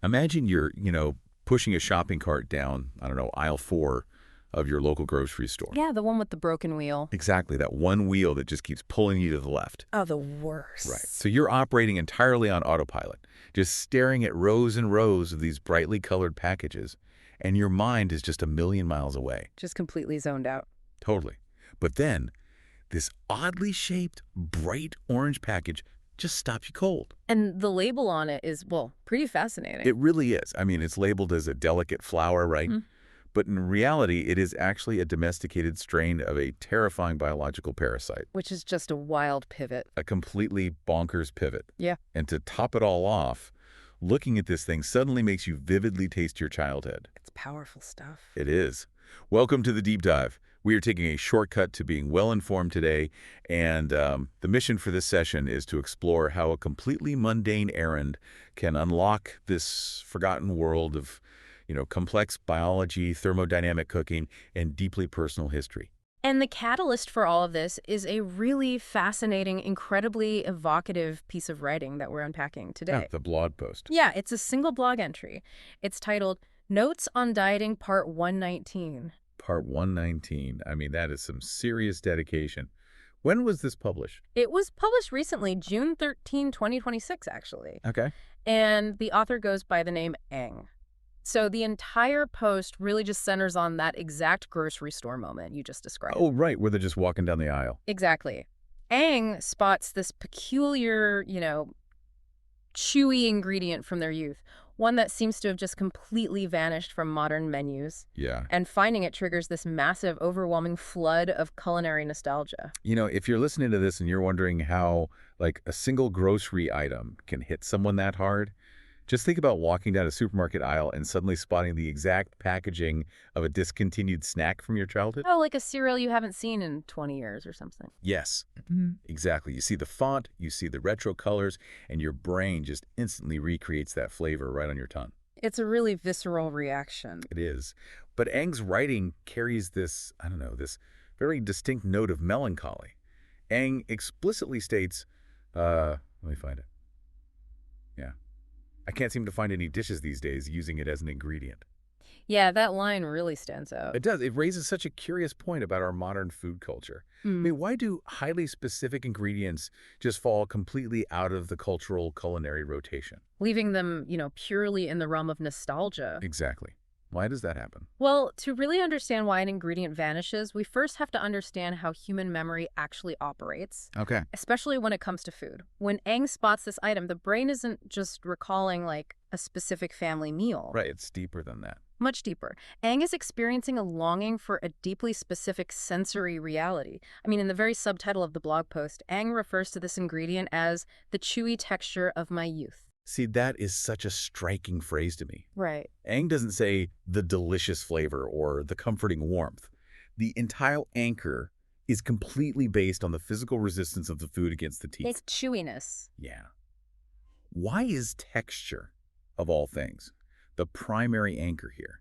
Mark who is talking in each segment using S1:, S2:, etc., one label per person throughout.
S1: Imagine you're, pushing a shopping cart down, I don't know, aisle 4 of your local grocery store.
S2: Yeah, the one with the broken wheel.
S1: Exactly, that one wheel that just keeps pulling you to the left.
S2: Oh, the worst.
S1: Right. So you're operating entirely on autopilot, just staring at rows and rows of these brightly colored packages, and your mind is just a million miles away.
S2: Just completely zoned out.
S1: Totally. But then, this oddly shaped, bright orange package just stops you cold.
S2: And the label on it is, well, pretty fascinating.
S1: It really is. I mean, it's labeled as a delicate flower, right?
S2: Mm-hmm.
S1: But in reality, it is actually a domesticated strain of a terrifying biological parasite.
S2: Which is just a wild pivot.
S1: A completely bonkers pivot.
S2: Yeah.
S1: And to top it all off, looking at this thing suddenly makes you vividly taste your childhood.
S2: It's powerful stuff.
S1: It is. Welcome to the Deep Dive. We are taking a shortcut to being well-informed today, and the mission for this session is to explore how a completely mundane errand can unlock this forgotten world of complex biology, thermodynamic cooking, and deeply personal history.
S2: And the catalyst for all of this is a really fascinating, incredibly evocative piece of writing that we're unpacking today.
S1: Yeah, the blog post.
S2: Yeah, it's a single blog entry. It's titled, Notes on Dieting Part 119.
S1: Part 119. I mean, that is some serious dedication. When was this published?
S2: It was published recently, June 13, 2026, actually.
S1: Okay.
S2: And the author goes by the name Eng. So the entire post really just centers on that exact grocery store moment you just described.
S1: Oh, right, where they're just walking down the aisle.
S2: Exactly. Eng spots this peculiar, chewy ingredient from their youth, one that seems to have just completely vanished from modern menus.
S1: Yeah.
S2: And finding it triggers this massive, overwhelming flood of culinary nostalgia.
S1: If you're listening to this and you're wondering how, a single grocery item can hit someone that hard, just think about walking down a supermarket aisle and suddenly spotting the exact packaging of a discontinued snack from your childhood.
S2: Oh, like a cereal you haven't seen in 20 years or something.
S1: Yes, exactly. You see the font, you see the retro colors, and your brain just instantly recreates that flavor right on your tongue.
S2: It's a really visceral reaction.
S1: It is. But Eng's writing carries this, this very distinct note of melancholy. Eng explicitly states, let me find it. Yeah. I can't seem to find any dishes these days using it as an ingredient.
S2: Yeah, that line really stands out.
S1: It does. It raises such a curious point about our modern food culture. I mean, why do highly specific ingredients just fall completely out of the cultural culinary rotation?
S2: Leaving them, purely in the realm of nostalgia.
S1: Exactly. Why does that happen?
S2: Well, to really understand why an ingredient vanishes, we first have to understand how human memory actually operates.
S1: Okay.
S2: Especially when it comes to food. When Eng spots this item, the brain isn't just recalling, a specific family meal.
S1: Right. It's deeper than that.
S2: Much deeper. Eng is experiencing a longing for a deeply specific sensory reality. I mean, in the very subtitle of the blog post, Eng refers to this ingredient as the chewy texture of my youth.
S1: See, that is such a striking phrase to me.
S2: Right.
S1: Eng doesn't say the delicious flavor or the comforting warmth. The entire anchor is completely based on the physical resistance of the food against the teeth.
S2: It's chewiness.
S1: Yeah. Why is texture, of all things, the primary anchor here?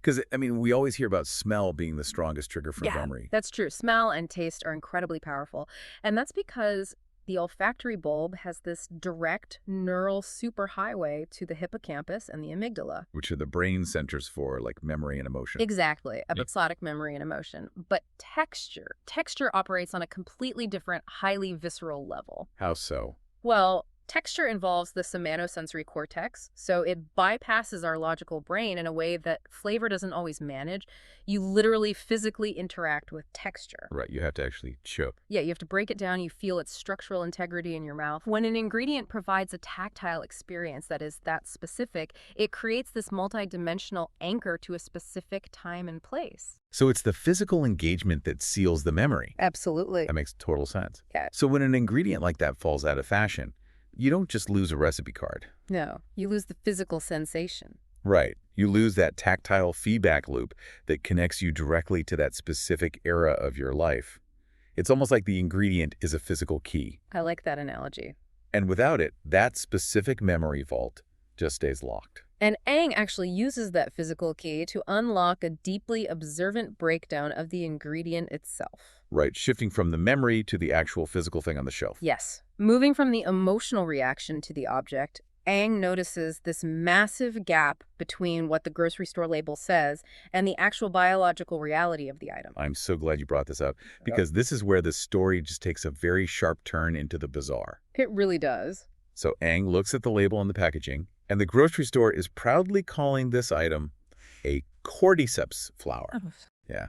S1: Because, we always hear about smell being the strongest trigger for memory.
S2: That's true. Smell and taste are incredibly powerful. And that's because the olfactory bulb has this direct neural superhighway to the hippocampus and the amygdala.
S1: Which are the brain centers for, memory and emotion.
S2: Exactly. Episodic memory and emotion. But texture operates on a completely different, highly visceral level.
S1: How so?
S2: Well, texture involves the somatosensory cortex, so it bypasses our logical brain in a way that flavor doesn't always manage. You literally physically interact with texture.
S1: Right, you have to actually choke.
S2: Yeah, you have to break it down. You feel its structural integrity in your mouth. When an ingredient provides a tactile experience that is that specific, it creates this multidimensional anchor to a specific time and place.
S1: So it's the physical engagement that seals the memory.
S2: Absolutely.
S1: That makes total sense.
S2: Yeah.
S1: So when an ingredient like that falls out of fashion, you don't just lose a recipe card.
S2: No, you lose the physical sensation.
S1: Right. You lose that tactile feedback loop that connects you directly to that specific era of your life. It's almost like the ingredient is a physical key.
S2: I like that analogy.
S1: And without it, that specific memory vault just stays locked.
S2: And Eng actually uses that physical key to unlock a deeply observant breakdown of the ingredient itself.
S1: Right, shifting from the memory to the actual physical thing on the shelf.
S2: Yes. Moving from the emotional reaction to the object, Aang notices this massive gap between what the grocery store label says and the actual biological reality of the item.
S1: I'm so glad you brought this up, because this is where the story just takes a very sharp turn into the bizarre.
S2: It really does.
S1: So Aang looks at the label on the packaging, and the grocery store is proudly calling this item a Cordyceps flower. Yeah.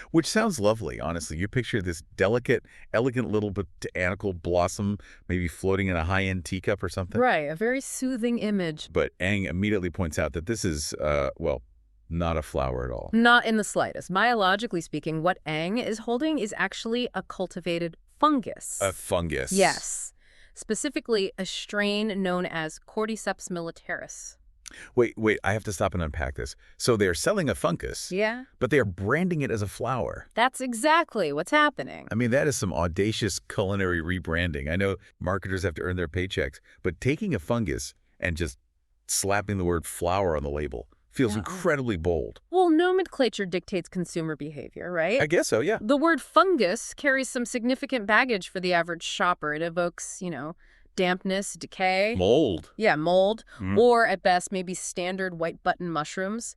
S1: Which sounds lovely, honestly. You picture this delicate, elegant little botanical blossom maybe floating in a high-end teacup or something.
S2: Right, a very soothing image.
S1: But Aang immediately points out that this is, well, not a flower at all.
S2: Not in the slightest. Biologically speaking, what Aang is holding is actually a cultivated fungus.
S1: A fungus.
S2: Yes. Specifically, a strain known as Cordyceps militaris.
S1: Wait, I have to stop and unpack this. So they're selling a fungus,
S2: Yeah?
S1: but they are branding it as a flower.
S2: That's exactly what's happening.
S1: I mean, that is some audacious culinary rebranding. I know marketers have to earn their paychecks, but taking a fungus and just slapping the word flower on the label feels incredibly bold.
S2: Well, nomenclature dictates consumer behavior, right?
S1: I guess so, yeah.
S2: The word fungus carries some significant baggage for the average shopper. It evokes, dampness, decay.
S1: Mold.
S2: Yeah, mold.
S1: Mm.
S2: Or, at best, maybe standard white button mushrooms.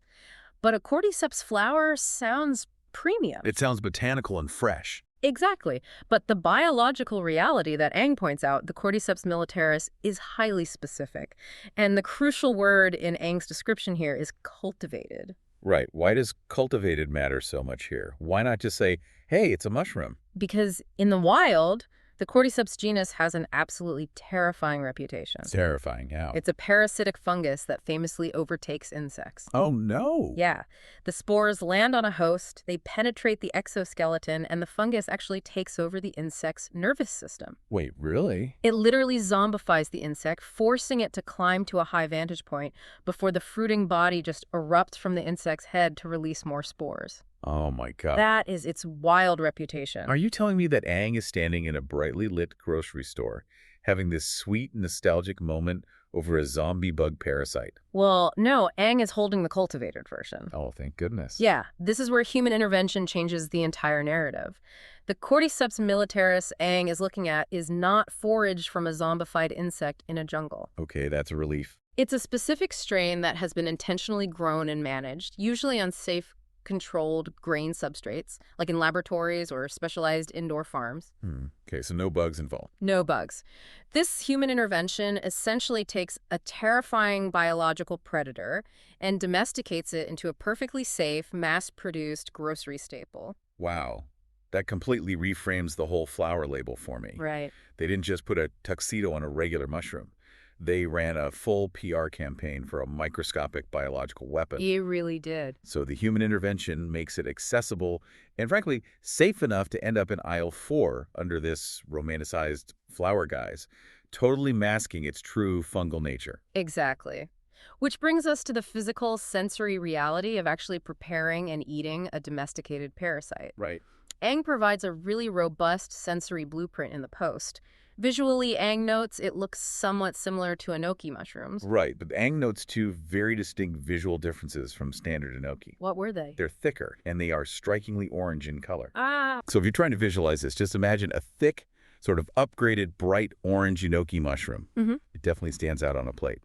S2: But a Cordyceps flower sounds premium.
S1: It sounds botanical and fresh.
S2: Exactly. But the biological reality that Aang points out, the Cordyceps militaris, is highly specific. And the crucial word in Aang's description here is cultivated.
S1: Right. Why does cultivated matter so much here? Why not just say, hey, it's a mushroom?
S2: Because in the wild, the Cordyceps genus has an absolutely terrifying reputation.
S1: It's terrifying. How?
S2: It's a parasitic fungus that famously overtakes insects.
S1: Oh, no.
S2: Yeah. The spores land on a host, they penetrate the exoskeleton, and the fungus actually takes over the insect's nervous system.
S1: Wait, really?
S2: It literally zombifies the insect, forcing it to climb to a high vantage point before the fruiting body just erupts from the insect's head to release more spores.
S1: Oh, my God.
S2: That is its wild reputation.
S1: Are you telling me that Aang is standing in a brightly lit grocery store, having this sweet, nostalgic moment over a zombie bug parasite?
S2: Well, no, Aang is holding the cultivated version.
S1: Oh, thank goodness.
S2: Yeah, this is where human intervention changes the entire narrative. The Cordyceps militaris Aang is looking at is not foraged from a zombified insect in a jungle.
S1: Okay, that's a relief.
S2: It's a specific strain that has been intentionally grown and managed, usually on safe, controlled grain substrates, like in laboratories or specialized indoor farms.
S1: Okay, so no bugs involved.
S2: No bugs. This human intervention essentially takes a terrifying biological predator and domesticates it into a perfectly safe, mass-produced grocery staple.
S1: Wow. That completely reframes the whole flower label for me.
S2: Right.
S1: They didn't just put a tuxedo on a regular mushroom. They ran a full PR campaign for a microscopic biological weapon.
S2: It really did.
S1: So the human intervention makes it accessible and, frankly, safe enough to end up in aisle 4 under this romanticized flower guise, totally masking its true fungal nature.
S2: Exactly. Which brings us to the physical sensory reality of actually preparing and eating a domesticated parasite.
S1: Right.
S2: Aang provides a really robust sensory blueprint in the post. Visually, Aang notes it looks somewhat similar to enoki mushrooms.
S1: Right, but Aang notes two very distinct visual differences from standard enoki.
S2: What were they?
S1: They're thicker, and they are strikingly orange in color.
S2: Ah.
S1: So if you're trying to visualize this, just imagine a thick, sort of upgraded, bright orange enoki mushroom.
S2: Mm-hmm.
S1: It definitely stands out on a plate.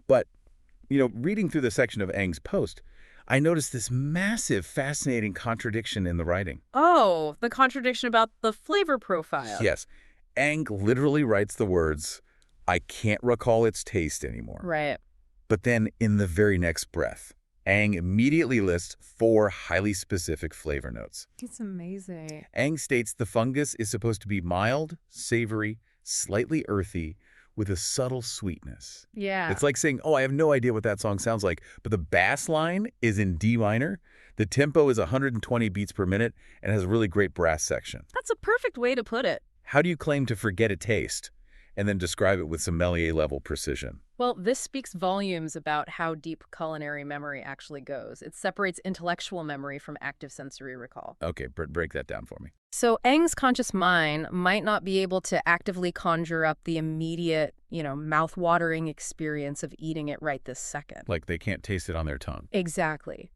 S1: But, reading through the section of Aang's post, I noticed this massive, fascinating contradiction in the writing.
S2: Oh, the contradiction about the flavor profile.
S1: Yes. Aang literally writes the words, "I can't recall its taste anymore."
S2: Right.
S1: But then in the very next breath, Aang immediately lists 4 highly specific flavor notes.
S2: It's amazing.
S1: Aang states the fungus is supposed to be mild, savory, slightly earthy, with a subtle sweetness.
S2: Yeah.
S1: It's like saying, I have no idea what that song sounds like, but the bass line is in D minor, the tempo is 120 beats per minute, and has a really great brass section.
S2: That's a perfect way to put it.
S1: How do you claim to forget a taste and then describe it with sommelier-level precision?
S2: Well, this speaks volumes about how deep culinary memory actually goes. It separates intellectual memory from active sensory recall.
S1: Okay, break that down for me.
S2: So Aang's conscious mind might not be able to actively conjure up the immediate, mouth-watering experience of eating it right this second.
S1: Like they can't taste it on their tongue.
S2: Exactly.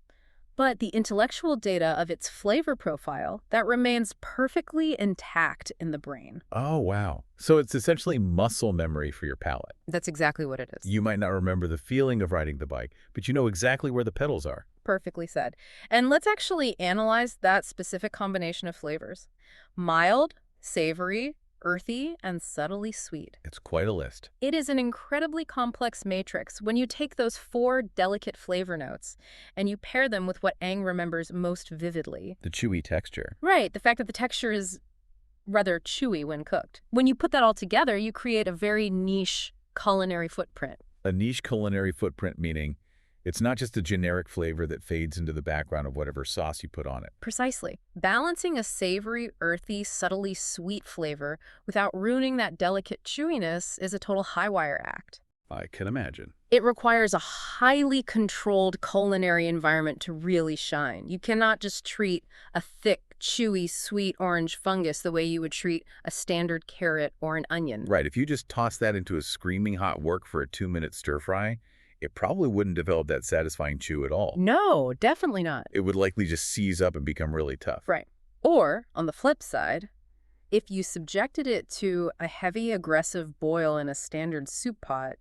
S2: But the intellectual data of its flavor profile, that remains perfectly intact in the brain.
S1: Oh, wow. So it's essentially muscle memory for your palate.
S2: That's exactly what it is.
S1: You might not remember the feeling of riding the bike, but you know exactly where the pedals are.
S2: Perfectly said. And let's actually analyze that specific combination of flavors. Mild, savory, earthy, and subtly sweet.
S1: It's quite a list.
S2: It is an incredibly complex matrix when you take those 4 delicate flavor notes and you pair them with what Aang remembers most vividly.
S1: The chewy texture.
S2: Right, the fact that the texture is rather chewy when cooked. When you put that all together, you create a very niche culinary footprint.
S1: A niche culinary footprint meaning it's not just a generic flavor that fades into the background of whatever sauce you put on it.
S2: Precisely. Balancing a savory, earthy, subtly sweet flavor without ruining that delicate chewiness is a total high-wire act.
S1: I can imagine.
S2: It requires a highly controlled culinary environment to really shine. You cannot just treat a thick, chewy, sweet orange fungus the way you would treat a standard carrot or an onion.
S1: Right, if you just toss that into a screaming hot wok for a 2-minute stir-fry, it probably wouldn't develop that satisfying chew at all.
S2: No, definitely not.
S1: It would likely just seize up and become really tough.
S2: Right. Or, on the flip side, if you subjected it to a heavy, aggressive boil in a standard soup pot,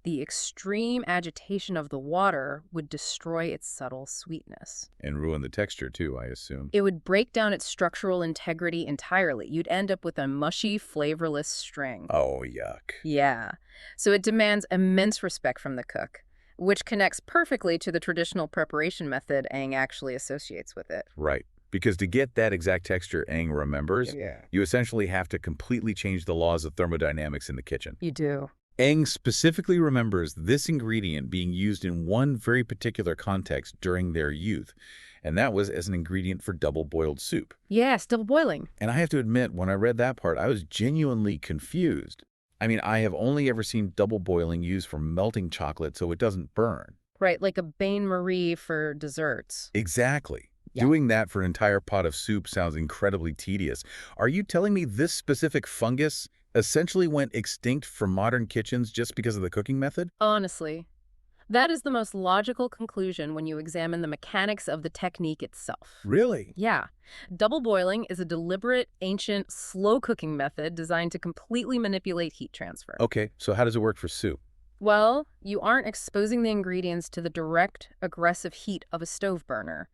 S2: the extreme agitation of the water would destroy its subtle sweetness.
S1: And ruin the texture too, I assume.
S2: It would break down its structural integrity entirely. You'd end up with a mushy, flavorless string.
S1: Oh, yuck.
S2: Yeah. So it demands immense respect from the cook, which connects perfectly to the traditional preparation method Aang actually associates with it.
S1: Right. Because to get that exact texture Aang remembers, you essentially have to completely change the laws of thermodynamics in the kitchen.
S2: You do.
S1: Aang specifically remembers this ingredient being used in one very particular context during their youth, and that was as an ingredient for double-boiled soup.
S2: Yes, double boiling.
S1: And I have to admit, when I read that part, I was genuinely confused. I mean, I have only ever seen double boiling used for melting chocolate so it doesn't burn.
S2: Right, like a bain-marie for desserts.
S1: Exactly.
S2: Yeah.
S1: Doing that for an entire pot of soup sounds incredibly tedious. Are you telling me this specific fungus essentially went extinct from modern kitchens just because of the cooking method?
S2: Honestly, that is the most logical conclusion when you examine the mechanics of the technique itself.
S1: Really?
S2: Yeah. Double boiling is a deliberate, ancient, slow-cooking method designed to completely manipulate heat transfer.
S1: Okay, so how does it work for soup?
S2: Well, you aren't exposing the ingredients to the direct, aggressive heat of a stove burner.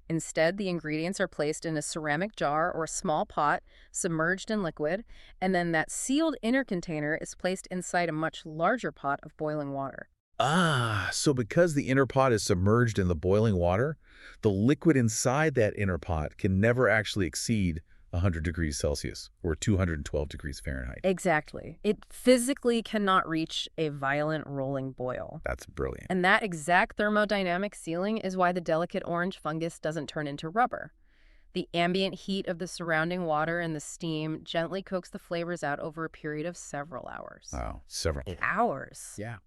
S2: Instead, the ingredients are placed in a ceramic jar or a small pot, submerged in liquid, and then that sealed inner container is placed inside a much larger pot of boiling water.
S1: Ah, so because the inner pot is submerged in the boiling water, the liquid inside that inner pot can never actually exceed 100 degrees Celsius or 212 degrees Fahrenheit.
S2: Exactly. It physically cannot reach a violent rolling boil.
S1: That's brilliant.
S2: And that exact thermodynamic sealing is why the delicate orange fungus doesn't turn into rubber. The ambient heat of the surrounding water and the steam gently coax the flavors out over a period of several hours.
S1: Wow, several
S2: Hours.
S1: Yeah.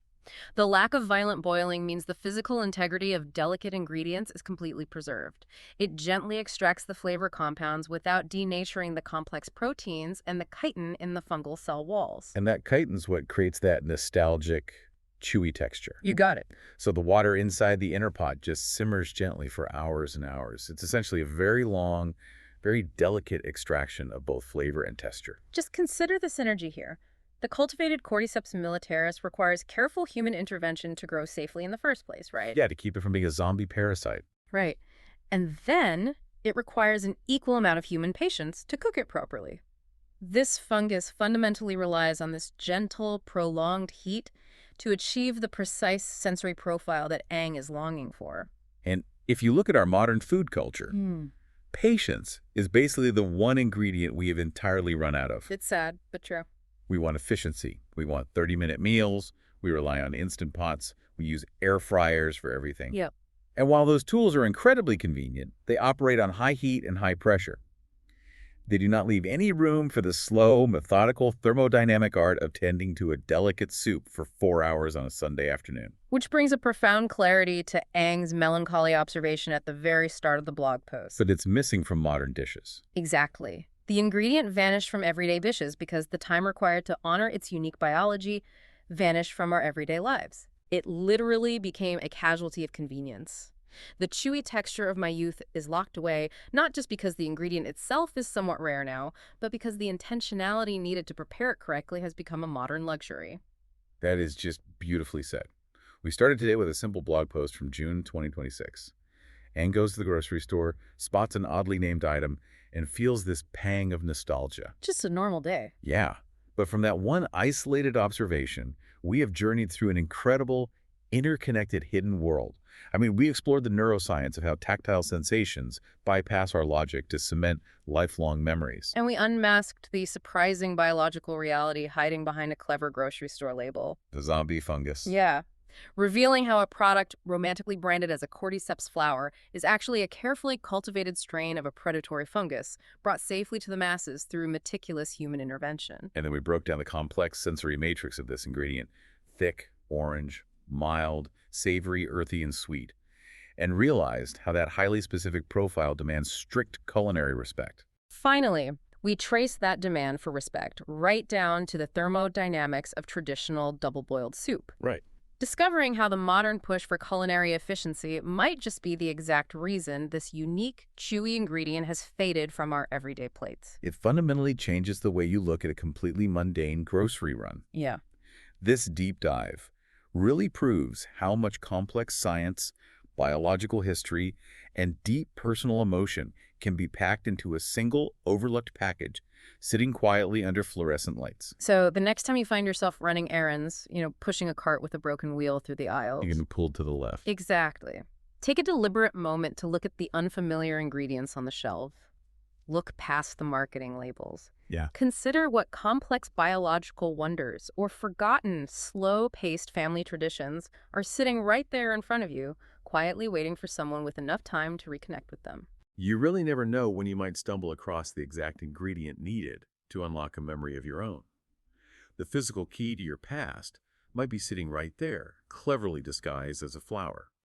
S2: The lack of violent boiling means the physical integrity of delicate ingredients is completely preserved. It gently extracts the flavor compounds without denaturing the complex proteins and the chitin in the fungal cell walls.
S1: And that chitin's what creates that nostalgic, chewy texture.
S2: You got it.
S1: So the water inside the inner pot just simmers gently for hours and hours. It's essentially a very long, very delicate extraction of both flavor and texture.
S2: Just consider the synergy here. The cultivated Cordyceps militaris requires careful human intervention to grow safely in the first place, right?
S1: Yeah, to keep it from being a zombie parasite.
S2: Right. And then it requires an equal amount of human patience to cook it properly. This fungus fundamentally relies on this gentle, prolonged heat to achieve the precise sensory profile that Aang is longing for.
S1: And if you look at our modern food culture, patience is basically the one ingredient we have entirely run out of.
S2: It's sad, but true.
S1: We want efficiency. We want 30-minute meals. We rely on Instant Pots. We use air fryers for everything.
S2: Yep.
S1: And while those tools are incredibly convenient, they operate on high heat and high pressure. They do not leave any room for the slow, methodical, thermodynamic art of tending to a delicate soup for 4 hours on a Sunday afternoon.
S2: Which brings a profound clarity to Aang's melancholy observation at the very start of the blog post.
S1: But it's missing from modern dishes.
S2: Exactly. The ingredient vanished from everyday dishes because the time required to honor its unique biology vanished from our everyday lives. It literally became a casualty of convenience. The chewy texture of my youth is locked away, not just because the ingredient itself is somewhat rare now, but because the intentionality needed to prepare it correctly has become a modern luxury.
S1: That is just beautifully said. We started today with a simple blog post from June 2026. Anne goes to the grocery store, spots an oddly named item, and feels this pang of nostalgia.
S2: Just a normal day.
S1: Yeah, but from that one isolated observation, we have journeyed through an incredible, interconnected hidden world. I mean, we explored the neuroscience of how tactile sensations bypass our logic to cement lifelong memories.
S2: And we unmasked the surprising biological reality hiding behind a clever grocery store label.
S1: The zombie fungus.
S2: Yeah. Revealing how a product romantically branded as a Cordyceps flower is actually a carefully cultivated strain of a predatory fungus, brought safely to the masses through meticulous human intervention.
S1: And then we broke down the complex sensory matrix of this ingredient. Thick, orange, mild, savory, earthy, and sweet. And realized how that highly specific profile demands strict culinary respect.
S2: Finally, we trace that demand for respect right down to the thermodynamics of traditional double-boiled soup,
S1: Right.
S2: discovering how the modern push for culinary efficiency might just be the exact reason this unique, chewy ingredient has faded from our everyday plates.
S1: It fundamentally changes the way you look at a completely mundane grocery run.
S2: Yeah.
S1: This deep dive really proves how much complex science, biological history, and deep personal emotion can be packed into a single, overlooked package, sitting quietly under fluorescent lights.
S2: So the next time you find yourself running errands, pushing a cart with a broken wheel through the aisles.
S1: You can be pulled to the left.
S2: Exactly. Take a deliberate moment to look at the unfamiliar ingredients on the shelf. Look past the marketing labels.
S1: Yeah.
S2: Consider what complex biological wonders or forgotten, slow-paced family traditions are sitting right there in front of you, quietly waiting for someone with enough time to reconnect with them.
S1: You really never know when you might stumble across the exact ingredient needed to unlock a memory of your own. The physical key to your past might be sitting right there, cleverly disguised as a flower.